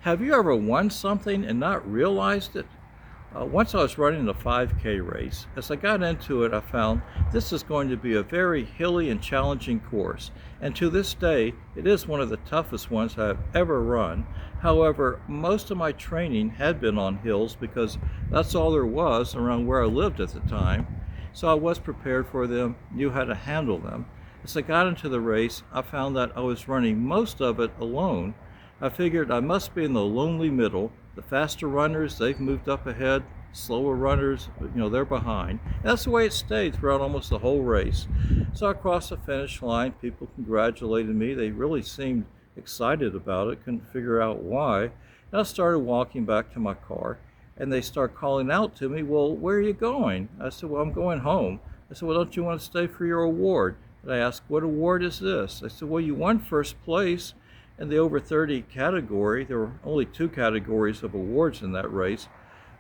Have you ever won something and not realized it? Once I was running a 5K race. As I got into it, I found this is going to be a very hilly and challenging course. And to this day, it is one of the toughest ones I've ever run. However, most of my training had been on hills because that's all there was around where I lived at the time. So I was prepared for them, knew how to handle them. As I got into the race, I found that I was running most of it alone. I figured I must be in the lonely middle. The faster runners, they've moved up ahead. Slower runners, they're behind. And that's the way it stayed throughout almost the whole race. So I crossed the finish line. People congratulated me. They really seemed excited about it. Couldn't figure out why. And I started walking back to my car, and they start calling out to me, "Well, where are you going?" I said, "Well, I'm going home." I said, "Well, don't you want to stay for your award?" And I asked, "What award is this?" I said, "Well, you won first place in the over 30 category." There were only two categories of awards in that race,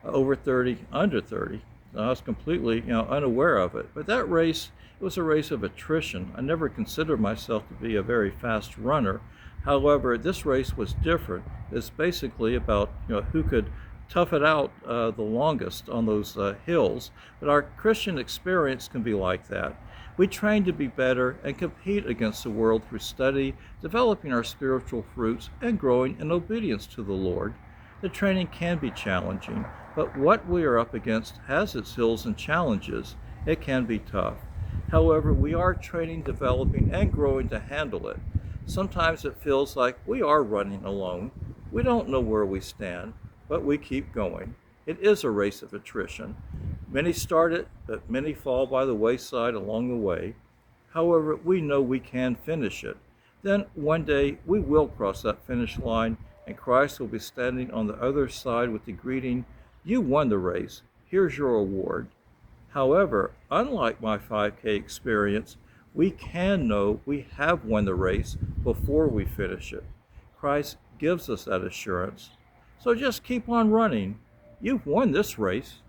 over 30, under 30. I was completely, unaware of it. But that race, it was a race of attrition. I never considered myself to be a very fast runner. However, this race was different. It's basically about, who could tough it out the longest on those hills. But our Christian experience can be like that. We train to be better and compete against the world through study, developing our spiritual fruits, and growing in obedience to the Lord. The training can be challenging, but what we are up against has its hills and challenges. It can be tough. However, we are training, developing, and growing to handle it. Sometimes it feels like we are running alone. We don't know where we stand, but we keep going. It is a race of attrition. Many start it, but many fall by the wayside along the way. However, we know we can finish it. Then one day we will cross that finish line, and Christ will be standing on the other side with the greeting, "You won the race. Here's your award." However, unlike my 5K experience, we can know we have won the race before we finish it. Christ gives us that assurance. So just keep on running. You've won this race.